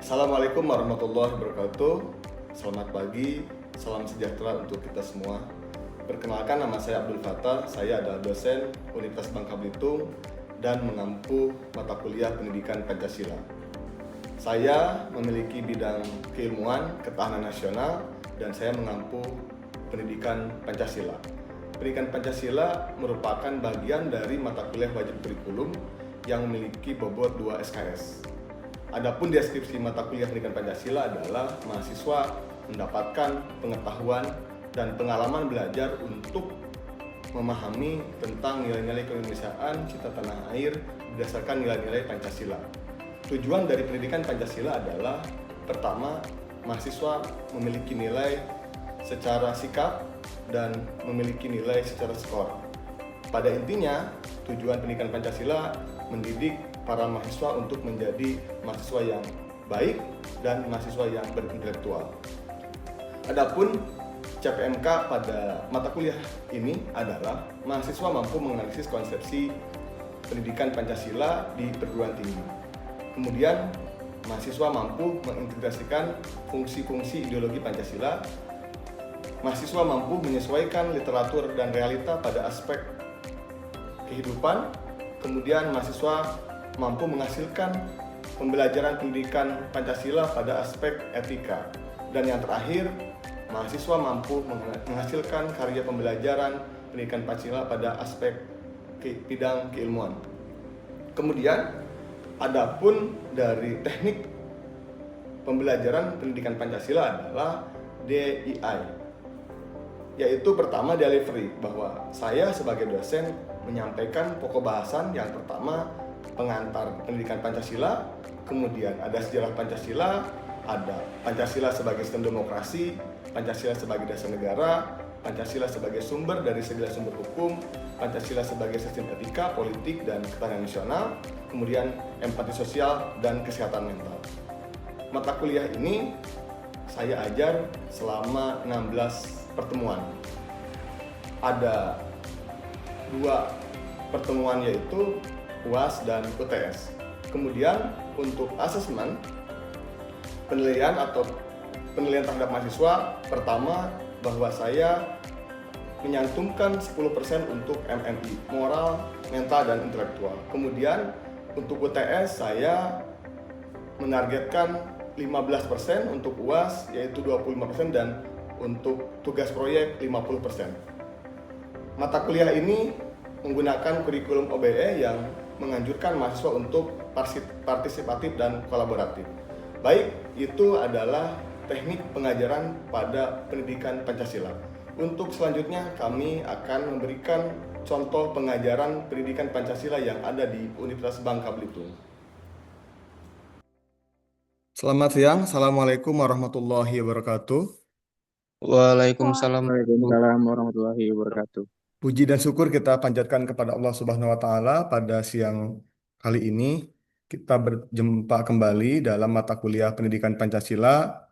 Assalamualaikum warahmatullahi wabarakatuh. Selamat pagi, salam sejahtera untuk kita semua. Perkenalkan, nama saya Abdul Fattah. Saya adalah dosen Universitas Bangka Belitung dan mengampu mata kuliah Pendidikan Pancasila. Saya memiliki bidang keilmuan ketahanan nasional dan saya mengampu Pendidikan Pancasila. Pendidikan Pancasila merupakan bagian dari mata kuliah wajib kurikulum yang memiliki bobot 2 SKS. Adapun deskripsi mata kuliah Pendidikan Pancasila adalah mahasiswa mendapatkan pengetahuan dan pengalaman belajar untuk memahami tentang nilai-nilai keindonesiaan, cita tanah air berdasarkan nilai-nilai Pancasila. Tujuan dari Pendidikan Pancasila adalah pertama, mahasiswa memiliki nilai secara sikap dan memiliki nilai secara skor. Pada intinya, tujuan Pendidikan Pancasila mendidik para mahasiswa untuk menjadi mahasiswa yang baik dan mahasiswa yang berintelektual. Adapun CPMK pada mata kuliah ini adalah mahasiswa mampu menganalisis konsepsi pendidikan Pancasila di perguruan tinggi. Kemudian mahasiswa mampu mengintegrasikan fungsi-fungsi ideologi Pancasila. Mahasiswa mampu menyesuaikan literatur dan realita pada aspek kehidupan. Kemudian mahasiswa mampu menghasilkan pembelajaran pendidikan Pancasila pada aspek etika. Dan yang terakhir, mahasiswa mampu menghasilkan karya pembelajaran pendidikan Pancasila pada aspek bidang keilmuan. Kemudian, adapun dari teknik pembelajaran pendidikan Pancasila adalah DII, yaitu pertama delivery, bahwa saya sebagai dosen menyampaikan pokok bahasan yang pertama pengantar pendidikan Pancasila, kemudian ada sejarah Pancasila, ada Pancasila sebagai sistem demokrasi, Pancasila sebagai dasar negara, Pancasila sebagai sumber dari segala sumber hukum, Pancasila sebagai sistem etika, politik, dan ketahanan nasional, kemudian empati sosial dan kesehatan mental. Mata kuliah ini saya ajar selama 16 pertemuan. Ada 2 pertemuan yaitu UAS dan UTS. Kemudian untuk asesmen penilaian terhadap mahasiswa, pertama bahwa saya menyantumkan 10% untuk MNI, moral, mental, dan intelektual. Kemudian untuk UTS saya menargetkan 15%, untuk UAS yaitu 25%, dan untuk tugas proyek 50%. Mata kuliah ini menggunakan kurikulum OBE yang menganjurkan mahasiswa untuk partisipatif dan kolaboratif. Baik, itu adalah teknik pengajaran pada pendidikan Pancasila. Untuk selanjutnya kami akan memberikan contoh pengajaran pendidikan Pancasila yang ada di Universitas Bangka Belitung. Selamat siang, Assalamualaikum warahmatullahi wabarakatuh. Waalaikumsalam. Waalaikumsalam warahmatullahi wabarakatuh. Puji dan syukur kita panjatkan kepada Allah Subhanahu wa Ta'ala. Pada siang kali ini kita berjumpa kembali dalam mata kuliah Pendidikan Pancasila.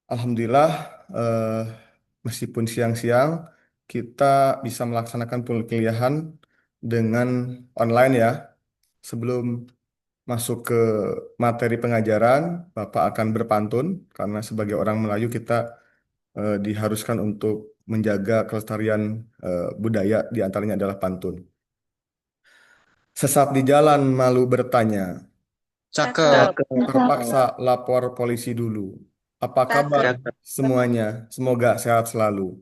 Alhamdulillah, meskipun siang-siang kita bisa melaksanakan kuliahan dengan online ya. Sebelum masuk ke materi pengajaran, Bapak akan berpantun karena sebagai orang Melayu kita diharuskan untuk menjaga kelestarian budaya, diantaranya adalah pantun. Sesat di jalan malu bertanya, Cakep. terpaksa lapor polisi dulu. Apa kabar Cakep. semuanya? Semoga sehat selalu.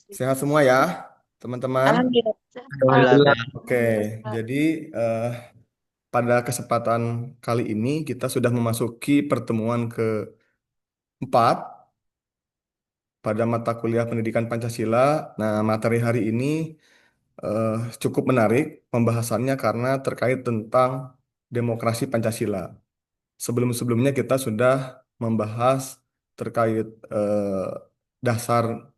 Sehat semua ya, teman-teman. Alhamdulillah. Oke, jadi pada kesempatan kali ini kita sudah memasuki pertemuan ke-4 pada mata kuliah Pendidikan Pancasila. Nah, materi hari ini cukup menarik pembahasannya karena terkait tentang demokrasi Pancasila. Sebelum-sebelumnya kita sudah membahas terkait dasar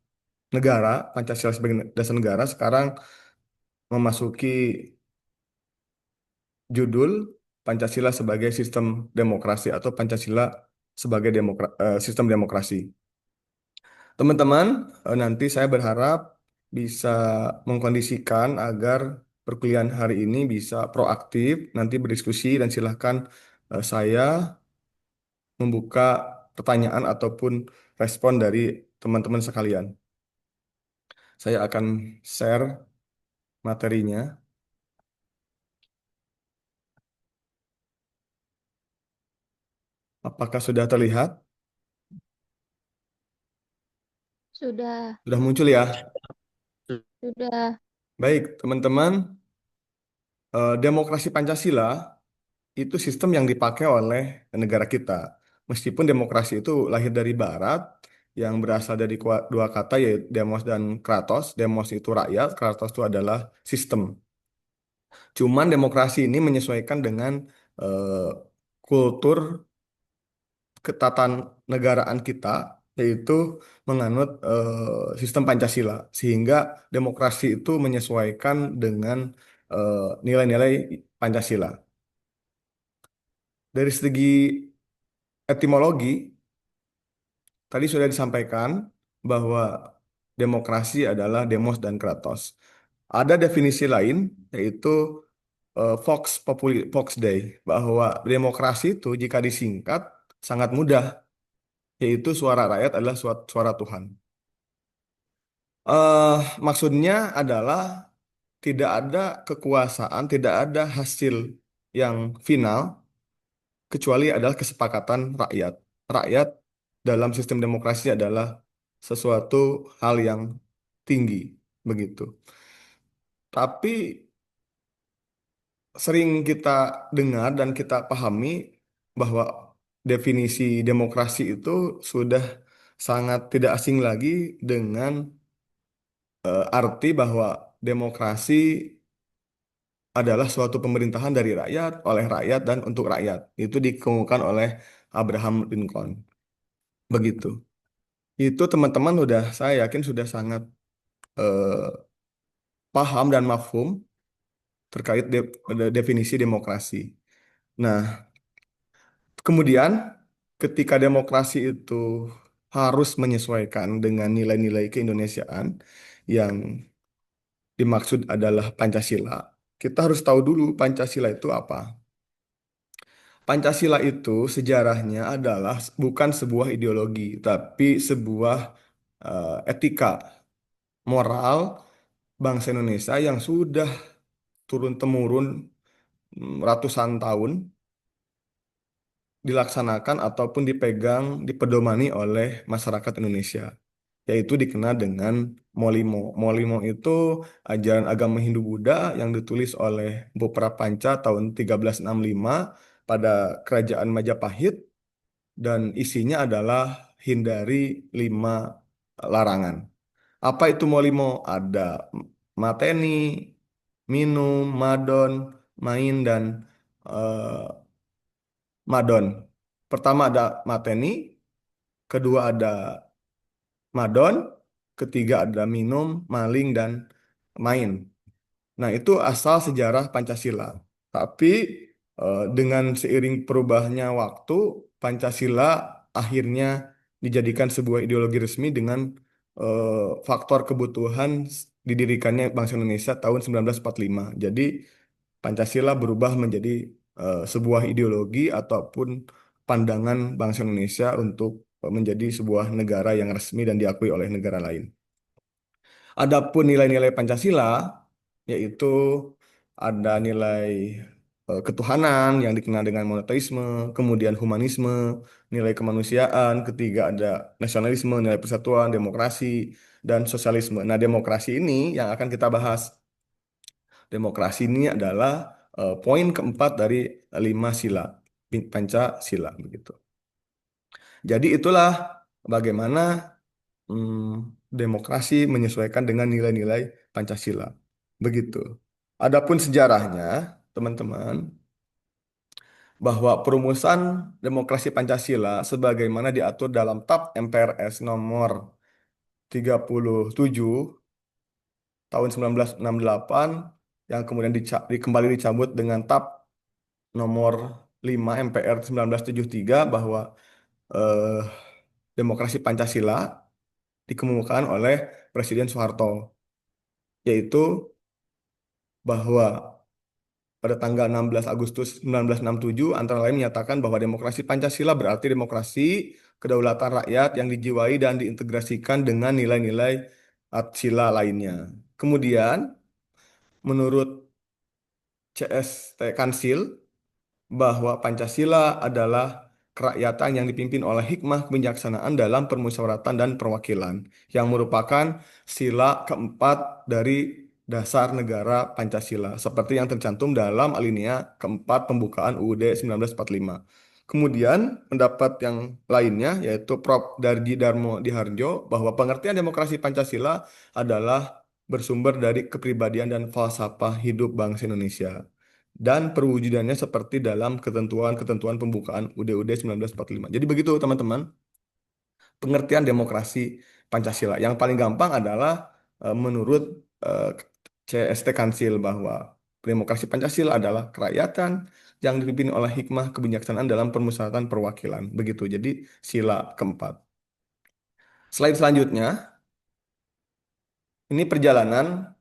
negara, Pancasila sebagai dasar negara. Sekarang memasuki judul Pancasila sebagai sistem demokrasi atau Pancasila sebagai sistem demokrasi. Teman-teman, nanti saya berharap bisa mengkondisikan agar perkuliahan hari ini bisa proaktif, nanti berdiskusi, dan silahkan saya membuka pertanyaan ataupun respon dari teman-teman sekalian. Saya akan share materinya. Apakah sudah terlihat? Sudah, Sudah muncul ya? sudah. Baik, teman-teman, demokrasi Pancasila itu sistem yang dipakai oleh negara kita. Meskipun demokrasi itu lahir dari Barat, yang berasal dari dua kata yaitu demos dan kratos. Demos itu rakyat, kratos itu adalah sistem. Cuman demokrasi ini menyesuaikan dengan kultur ketatanegaraan kita, yaitu menganut sistem Pancasila, sehingga demokrasi itu menyesuaikan dengan nilai-nilai Pancasila. Dari segi etimologi, tadi sudah disampaikan bahwa demokrasi adalah demos dan kratos. Ada definisi lain, yaitu Vox Populi, Vox Dei, bahwa demokrasi itu jika disingkat sangat mudah, yaitu suara rakyat adalah suara Tuhan. Maksudnya adalah tidak ada kekuasaan, tidak ada hasil yang final kecuali adalah kesepakatan rakyat. Rakyat dalam sistem demokrasi adalah sesuatu hal yang tinggi, begitu. Tapi sering kita dengar dan kita pahami bahwa definisi demokrasi itu sudah sangat tidak asing lagi dengan arti bahwa demokrasi adalah suatu pemerintahan dari rakyat, oleh rakyat, dan untuk rakyat. Itu dikemukakan oleh Abraham Lincoln. Begitu. Itu teman-teman saya yakin sudah sangat eh, paham dan mafhum terkait definisi demokrasi. Nah, kemudian ketika demokrasi itu harus menyesuaikan dengan nilai-nilai keindonesiaan yang dimaksud adalah Pancasila, kita harus tahu dulu Pancasila itu apa. Pancasila itu sejarahnya adalah bukan sebuah ideologi, tapi sebuah etika moral bangsa Indonesia yang sudah turun-temurun ratusan tahun dilaksanakan ataupun dipegang, dipedomani oleh masyarakat Indonesia, yaitu dikenal dengan Molimo. Molimo itu ajaran agama Hindu-Buddha yang ditulis oleh Empu Prapanca tahun 1365 pada Kerajaan Majapahit, dan isinya adalah hindari 5 larangan. Apa itu Molimo? Ada mateni, minum, madon, main, dan eh, madon. Pertama ada mateni, kedua ada madon, ketiga ada minum, maling, dan main. Nah, itu asal sejarah Pancasila. Tapi dengan seiring perubahannya waktu, Pancasila akhirnya dijadikan sebuah ideologi resmi dengan faktor kebutuhan didirikannya bangsa Indonesia tahun 1945. Jadi, Pancasila berubah menjadi sebuah ideologi ataupun pandangan bangsa Indonesia untuk menjadi sebuah negara yang resmi dan diakui oleh negara lain. Adapun nilai-nilai Pancasila, yaitu ada nilai ketuhanan yang dikenal dengan monoteisme, kemudian humanisme, nilai kemanusiaan, ketiga ada nasionalisme, nilai persatuan, demokrasi, dan sosialisme. Nah, demokrasi ini yang akan kita bahas. Demokrasi ini adalah poin keempat dari 5 sila Pancasila, begitu. Jadi itulah bagaimana demokrasi menyesuaikan dengan nilai-nilai Pancasila. Begitu. Adapun sejarahnya, teman-teman, bahwa perumusan demokrasi Pancasila sebagaimana diatur dalam TAP MPRS nomor 37 tahun 1968 yang kemudian kembali dicabut dengan TAP nomor 5 MPR 1973, bahwa eh, demokrasi Pancasila dikemukakan oleh Presiden Soeharto, yaitu bahwa pada tanggal 16 Agustus 1967 antara lain menyatakan bahwa demokrasi Pancasila berarti demokrasi kedaulatan rakyat yang dijiwai dan diintegrasikan dengan nilai-nilai sila lainnya. Kemudian, menurut CST Kansil, bahwa Pancasila adalah kerakyatan yang dipimpin oleh hikmah kebijaksanaan dalam permusyawaratan dan perwakilan, yang merupakan sila keempat dari dasar negara Pancasila, seperti yang tercantum dalam alinea keempat pembukaan UUD 1945. Kemudian, pendapat yang lainnya, yaitu Prof. Darji Darmo Diharjo, bahwa pengertian demokrasi Pancasila adalah bersumber dari kepribadian dan falsafah hidup bangsa Indonesia dan perwujudannya seperti dalam ketentuan-ketentuan pembukaan UUD 1945. Jadi begitu teman-teman, pengertian demokrasi Pancasila. Yang paling gampang adalah menurut eh, CST Kansil bahwa demokrasi Pancasila adalah kerakyatan yang dipimpin oleh hikmah kebijaksanaan dalam permusyawaratan perwakilan. Begitu. Jadi sila keempat. Slide selanjutnya. Ini perjalanan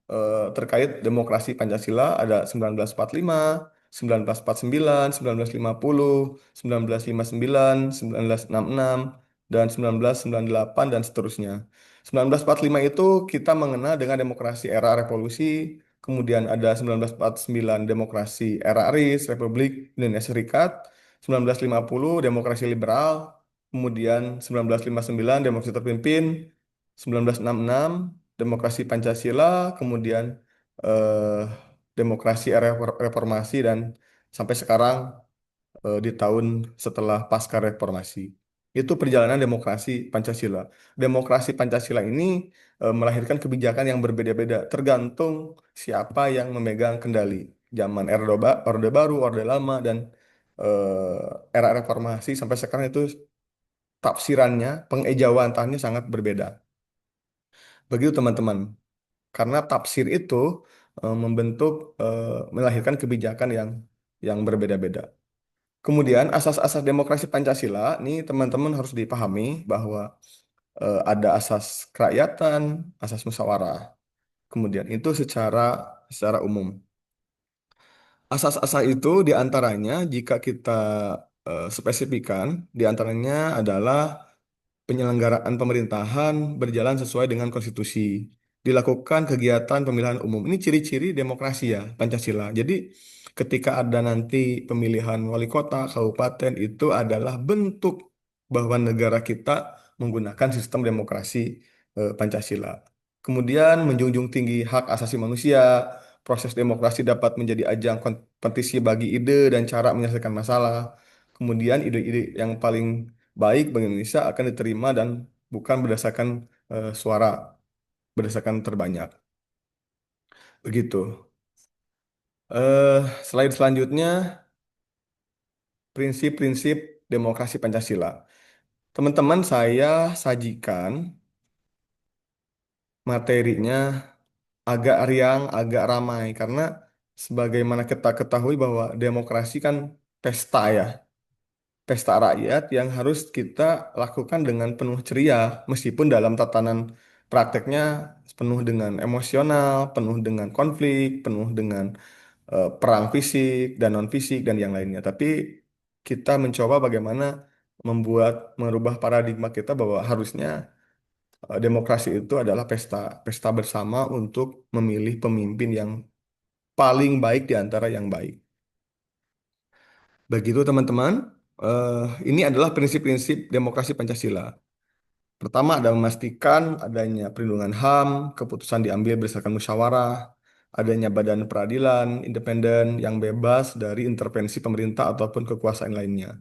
terkait demokrasi Pancasila ada 1945, 1949, 1950, 1959, 1966, dan 1998 dan seterusnya. 1945 itu kita mengenal dengan demokrasi era revolusi, kemudian ada 1949 demokrasi era ARIS, Republik Indonesia Serikat, 1950 demokrasi liberal, kemudian 1959 demokrasi terpimpin, 1966 demokrasi Pancasila, kemudian eh, demokrasi era reformasi dan sampai sekarang di tahun setelah pasca reformasi. Itu perjalanan demokrasi Pancasila. Demokrasi Pancasila ini melahirkan kebijakan yang berbeda-beda, tergantung siapa yang memegang kendali. Zaman Orde Baru, Orde Lama, dan era reformasi sampai sekarang itu tafsirannya, pengejawantannya sangat berbeda. Begitu teman-teman. Karena tafsir itu membentuk melahirkan kebijakan yang berbeda-beda. Kemudian asas-asas demokrasi Pancasila ini teman-teman harus dipahami bahwa ada asas kerakyatan, asas musyawarah. Kemudian itu secara umum. Asas-asas itu diantaranya jika kita spesifikkan, diantaranya adalah penyelenggaraan pemerintahan berjalan sesuai dengan konstitusi. Dilakukan kegiatan pemilihan umum. Ini ciri-ciri demokrasi ya, Pancasila. Jadi ketika ada nanti pemilihan wali kota, kabupaten, itu adalah bentuk bahwa negara kita menggunakan sistem demokrasi Pancasila. Kemudian menjunjung tinggi hak asasi manusia, proses demokrasi dapat menjadi ajang kompetisi bagi ide dan cara menyelesaikan masalah. Kemudian ide-ide yang paling baik bagi Indonesia akan diterima dan bukan berdasarkan suara, berdasarkan terbanyak. Begitu. Slide selanjutnya, prinsip-prinsip demokrasi Pancasila. Teman-teman, saya sajikan materinya agak riang, agak ramai, karena sebagaimana kita ketahui bahwa demokrasi kan pesta ya, pesta rakyat yang harus kita lakukan dengan penuh ceria, meskipun dalam tatanan prakteknya penuh dengan emosional, penuh dengan konflik, penuh dengan perang fisik dan non fisik dan yang lainnya. Tapi kita mencoba bagaimana merubah paradigma kita bahwa harusnya demokrasi itu adalah pesta, pesta bersama untuk memilih pemimpin yang paling baik di antara yang baik. Begitu teman-teman. Ini adalah prinsip-prinsip demokrasi Pancasila. Pertama ada memastikan adanya perlindungan HAM, keputusan diambil berdasarkan musyawarah, adanya badan peradilan independen yang bebas dari intervensi pemerintah ataupun kekuasaan lainnya,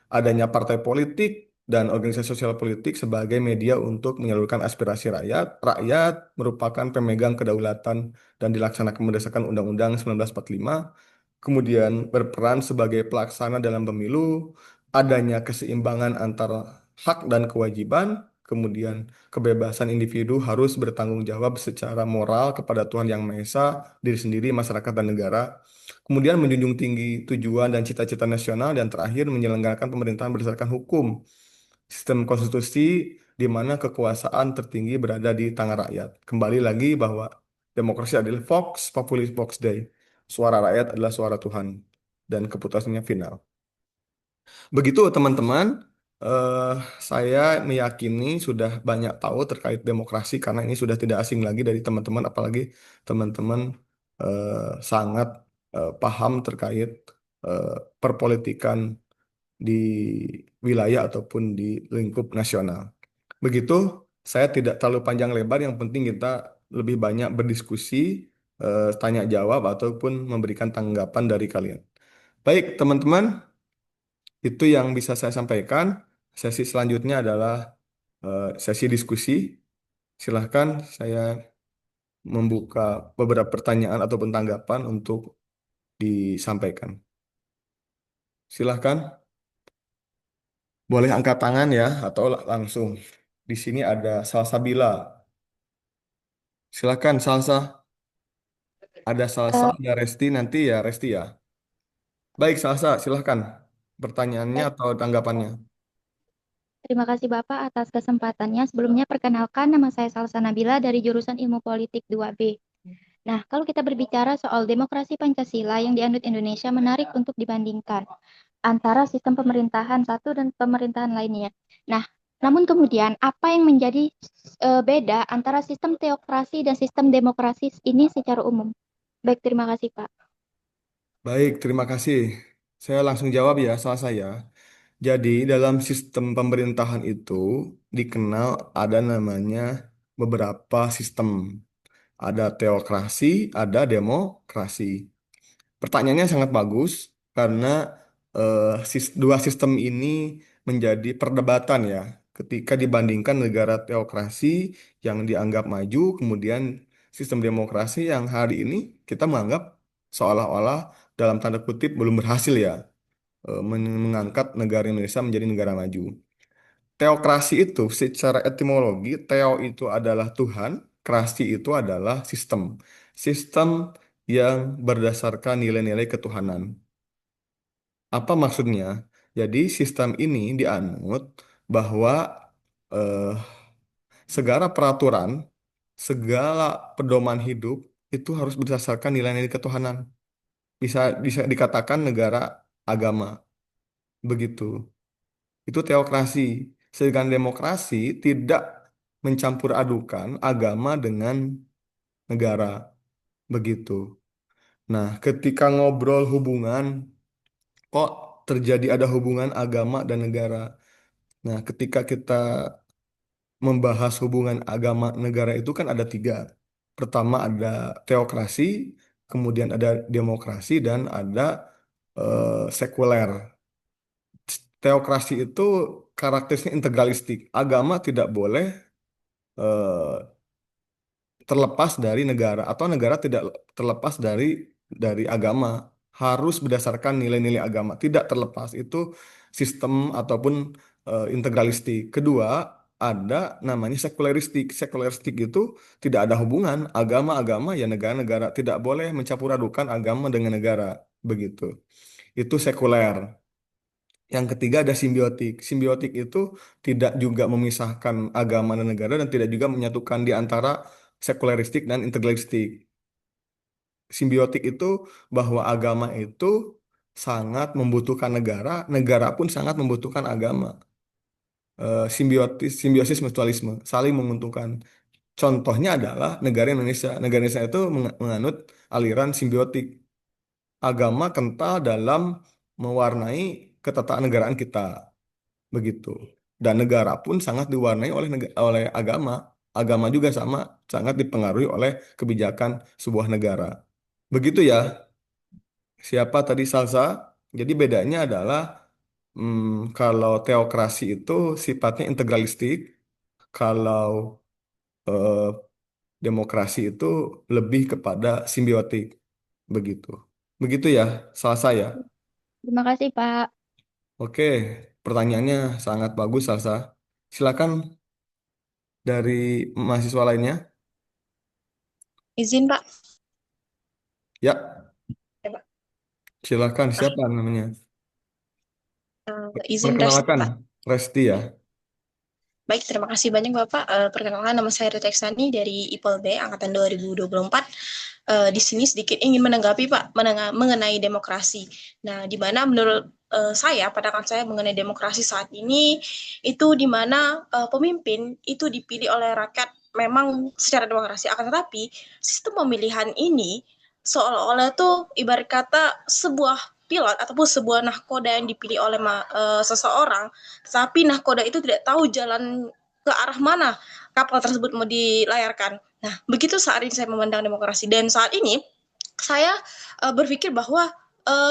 adanya partai politik dan organisasi sosial politik sebagai media untuk menyalurkan aspirasi rakyat. Rakyat merupakan pemegang kedaulatan dan dilaksanakan berdasarkan Undang-Undang 1945, kemudian berperan sebagai pelaksana dalam pemilu, adanya keseimbangan antara hak dan kewajiban, kemudian kebebasan individu harus bertanggung jawab secara moral kepada Tuhan Yang Maha Esa, diri sendiri, masyarakat, dan negara. Kemudian menjunjung tinggi tujuan dan cita-cita nasional, dan terakhir menyelenggarakan pemerintahan berdasarkan hukum, sistem konstitusi di mana kekuasaan tertinggi berada di tangan rakyat. Kembali lagi bahwa demokrasi adalah Vox Populi Vox Dei. Suara rakyat adalah suara Tuhan dan keputusannya final. Begitu teman-teman, eh, saya meyakini sudah banyak tahu terkait demokrasi karena ini sudah tidak asing lagi dari teman-teman, apalagi teman-teman sangat paham terkait eh, perpolitikan di wilayah ataupun di lingkup nasional. Begitu, saya tidak terlalu panjang lebar, yang penting kita lebih banyak berdiskusi, tanya jawab ataupun memberikan tanggapan dari kalian. Baik, teman-teman, itu yang bisa saya sampaikan. Sesi selanjutnya adalah sesi diskusi. Silahkan saya membuka beberapa pertanyaan ataupun tanggapan untuk disampaikan. Silahkan, boleh angkat tangan ya, atau langsung. Di sini ada Salsabila. Silahkan, Salsa. Ada Salsa, Eh, ada Resti, nanti ya Resti ya. Baik, Salsa, silahkan. Pertanyaannya baik, atau tanggapannya. terima kasih Bapak atas kesempatannya. Sebelumnya perkenalkan nama saya Salsa Nabila dari jurusan Ilmu Politik 2B. Nah, kalau kita berbicara soal demokrasi Pancasila yang dianut Indonesia menarik untuk dibandingkan antara sistem pemerintahan satu dan pemerintahan lainnya. Nah, namun kemudian apa yang menjadi beda antara sistem teokrasi dan sistem demokrasi ini secara umum? Baik, terima kasih Pak. Baik, terima kasih. Saya langsung jawab ya, salah saya. Jadi, dalam sistem pemerintahan itu dikenal ada namanya beberapa sistem. Ada teokrasi, ada demokrasi. Pertanyaannya sangat bagus karena dua sistem ini menjadi perdebatan ya ketika dibandingkan negara teokrasi yang dianggap maju, kemudian sistem demokrasi yang hari ini kita menganggap seolah-olah dalam tanda kutip belum berhasil ya, mengangkat negara Indonesia menjadi negara maju. Teokrasi itu secara etimologi, teo itu adalah Tuhan, krasi itu adalah sistem. Sistem yang berdasarkan nilai-nilai ketuhanan. Apa maksudnya? Jadi sistem ini dianut bahwa eh, segala peraturan, segala pedoman hidup itu harus berdasarkan nilai-nilai ketuhanan. Bisa bisa dikatakan negara agama, begitu. Itu teokrasi. Sedangkan demokrasi tidak mencampur adukan agama dengan negara, begitu. Nah, ketika ngobrol hubungan, kok terjadi ada hubungan agama dan negara. Nah, ketika kita membahas hubungan agama negara itu kan ada tiga. Pertama ada teokrasi, kemudian ada demokrasi, dan ada sekuler. Teokrasi itu karakteristiknya integralistik. Agama tidak boleh eh, terlepas dari negara atau negara tidak terlepas dari agama, harus berdasarkan nilai-nilai agama, tidak terlepas. Itu sistem ataupun integralistik. Kedua, ada namanya sekuleristik. Sekuleristik itu tidak ada hubungan agama-agama, ya negara-negara tidak boleh mencampur adukan agama dengan negara, begitu. Itu sekuler. Yang ketiga ada simbiotik. Simbiotik itu tidak juga memisahkan agama dan negara dan tidak juga menyatukan di antara sekuleristik dan integralistik. Simbiotik itu bahwa agama itu sangat membutuhkan negara, negara pun sangat membutuhkan agama. Simbiosis mutualisme, saling menguntungkan. Contohnya adalah negara Indonesia. Negara Indonesia itu menganut aliran simbiotik. Agama kental dalam mewarnai ketatanegaraan kita. Begitu. Dan negara pun sangat diwarnai oleh agama. Agama juga sama, sangat dipengaruhi oleh kebijakan sebuah negara. Begitu ya, siapa tadi Salsa? Jadi bedanya adalah kalau teokrasi itu sifatnya integralistik, kalau eh, demokrasi itu lebih kepada simbiotik. Begitu. Begitu ya, Salsa ya. Terima kasih Pak. Oke, pertanyaannya sangat bagus Salsa. Silakan dari mahasiswa lainnya. Izin, Pak. Ya, Ya, Pak. silakan. Ah, Siapa namanya? izin Resti, Perkenalkan, Pak. Resti ya. Baik, terima kasih banyak Bapak. Perkenalkan nama saya Rita Eksani dari IPL B angkatan 2024. Di sini sedikit ingin menanggapi Pak mengenai demokrasi. Nah, di mana menurut saya, pandangan saya mengenai demokrasi saat ini itu di mana pemimpin itu dipilih oleh rakyat memang secara demokrasi. Akan tetapi sistem pemilihan ini seolah-olah tuh ibarat kata sebuah pilot ataupun sebuah nahkoda yang dipilih oleh seseorang, tapi nahkoda itu tidak tahu jalan ke arah mana kapal tersebut mau dilayarkan. Nah, begitu saat ini saya memandang demokrasi. Dan saat ini saya berpikir bahwa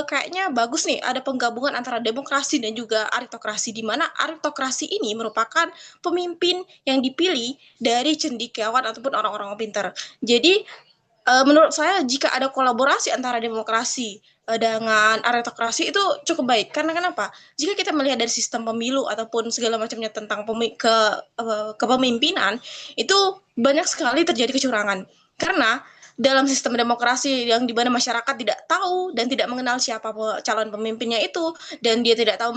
kayaknya bagus nih ada penggabungan antara demokrasi dan juga aritokrasi, di mana aritokrasi ini merupakan pemimpin yang dipilih dari cendekiawan ataupun orang-orang pintar. Jadi menurut saya jika ada kolaborasi antara demokrasi dengan aritokrasi itu cukup baik. Karena kenapa? Jika kita melihat dari sistem pemilu ataupun segala macamnya tentang kepemimpinan, itu banyak sekali terjadi kecurangan. Karena dalam sistem demokrasi yang di mana masyarakat tidak tahu dan tidak mengenal siapa calon pemimpinnya itu, dan dia tidak tahu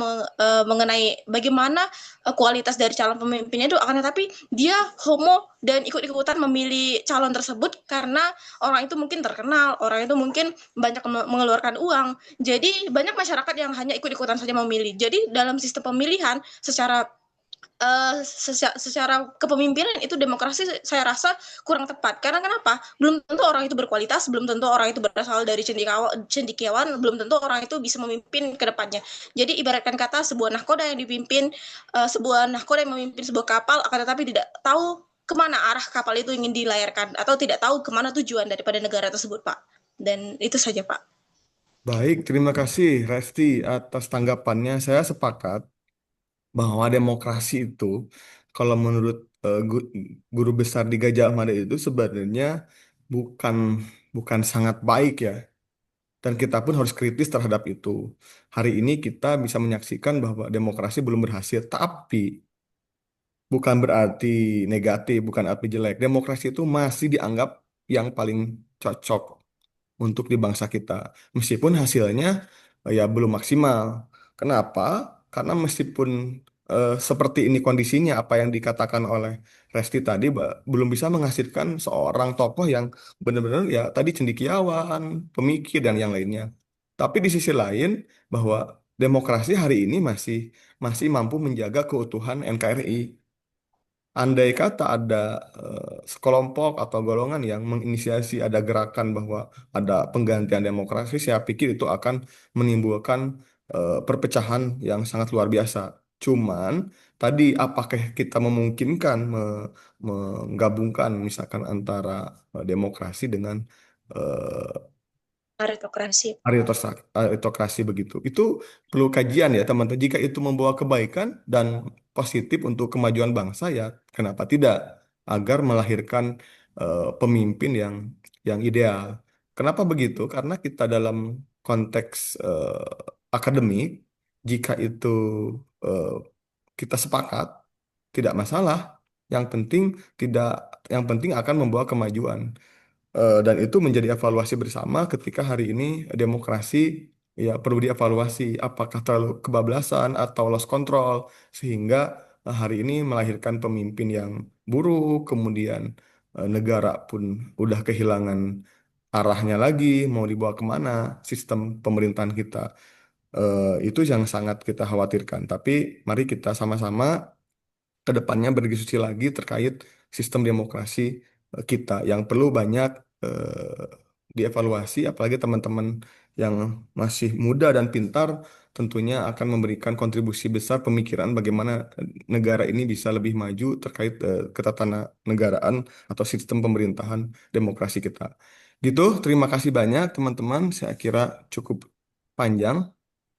mengenai bagaimana kualitas dari calon pemimpinnya itu, akan tetapi dia homo dan ikut-ikutan memilih calon tersebut karena orang itu mungkin terkenal, orang itu mungkin banyak mengeluarkan uang. Jadi banyak masyarakat yang hanya ikut-ikutan saja memilih. Jadi dalam sistem pemilihan secara kepemimpinan itu demokrasi saya rasa kurang tepat. Karena kenapa? Belum tentu orang itu berkualitas, belum tentu orang itu berasal dari cendekiawan, belum tentu orang itu bisa memimpin ke depannya. Jadi ibaratkan kata sebuah nahkoda yang dipimpin, sebuah nahkoda yang memimpin sebuah kapal, akan tetapi tidak tahu kemana arah kapal itu ingin dilayarkan, atau tidak tahu kemana tujuan daripada negara tersebut, Pak. Dan itu saja, Pak. Baik, terima kasih Resti atas tanggapannya. Saya sepakat bahwa demokrasi itu, kalau menurut guru besar di Gajah Mada itu sebenarnya bukan bukan sangat baik ya. Dan kita pun harus kritis terhadap itu. Hari ini kita bisa menyaksikan bahwa demokrasi belum berhasil, tapi bukan berarti negatif, bukan arti jelek. Demokrasi itu masih dianggap yang paling cocok untuk di bangsa kita. Meskipun hasilnya ya belum maksimal. Kenapa? Karena meskipun seperti ini kondisinya, apa yang dikatakan oleh Resti tadi, belum bisa menghasilkan seorang tokoh yang benar-benar ya tadi cendekiawan, pemikir, dan yang lainnya. Tapi di sisi lain, bahwa demokrasi hari ini masih masih mampu menjaga keutuhan NKRI. Andai kata ada sekelompok atau golongan yang menginisiasi ada gerakan bahwa ada penggantian demokrasi, saya pikir itu akan menimbulkan perpecahan yang sangat luar biasa. Cuman tadi apakah kita memungkinkan menggabungkan misalkan antara demokrasi dengan Meritokrasi. Aritokrasi begitu. Itu perlu kajian ya teman-teman. Jika itu membawa kebaikan dan positif untuk kemajuan bangsa ya kenapa tidak? Agar melahirkan pemimpin yang ideal. Kenapa begitu? Karena kita dalam konteks akademik, jika itu eh, kita sepakat, tidak masalah. Yang penting tidak, yang penting akan membawa kemajuan. Dan itu menjadi evaluasi bersama ketika hari ini demokrasi ya perlu dievaluasi apakah terlalu kebablasan atau lost control sehingga hari ini melahirkan pemimpin yang buruk, kemudian negara pun udah kehilangan arahnya lagi, mau dibawa kemana sistem pemerintahan kita. Itu yang sangat kita khawatirkan. Tapi mari kita sama-sama ke depannya berdiskusi lagi terkait sistem demokrasi kita yang perlu banyak eh, dievaluasi, apalagi teman-teman yang masih muda dan pintar tentunya akan memberikan kontribusi besar pemikiran bagaimana negara ini bisa lebih maju terkait ketatanegaraan atau sistem pemerintahan demokrasi kita. Gitu, terima kasih banyak teman-teman. Saya kira cukup panjang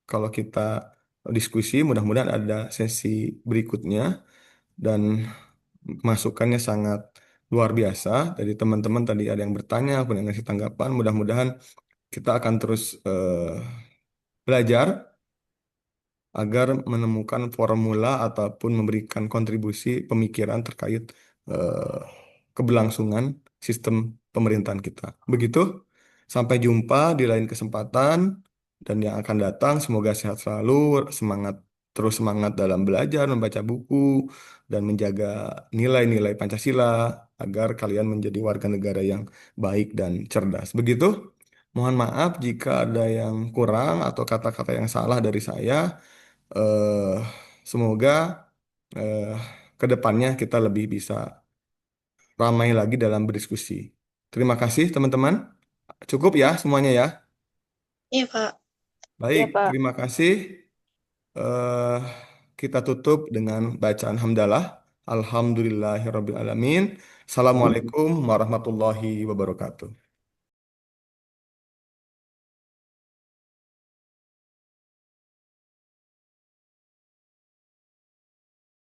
kalau kita diskusi. Mudah-mudahan ada sesi berikutnya dan masukannya sangat luar biasa dari teman-teman. Tadi ada yang bertanya, aku yang ngasih tanggapan. Mudah-mudahan kita akan terus belajar agar menemukan formula ataupun memberikan kontribusi pemikiran terkait eh, keberlangsungan sistem pemerintahan kita. Begitu, sampai jumpa di lain kesempatan dan yang akan datang. Semoga sehat selalu, semangat terus semangat dalam belajar, membaca buku, dan menjaga nilai-nilai Pancasila agar kalian menjadi warga negara yang baik dan cerdas. Begitu. Mohon maaf jika ada yang kurang atau kata-kata yang salah dari saya. Eh, Semoga eh, ke depannya kita lebih bisa ramai lagi dalam berdiskusi. Terima kasih, teman-teman. Cukup ya semuanya ya. Iya, Pak. Baik, terima kasih. Eh, Kita tutup dengan bacaan hamdalah. Alhamdulillahirrabbilalamin. Assalamualaikum warahmatullahi wabarakatuh.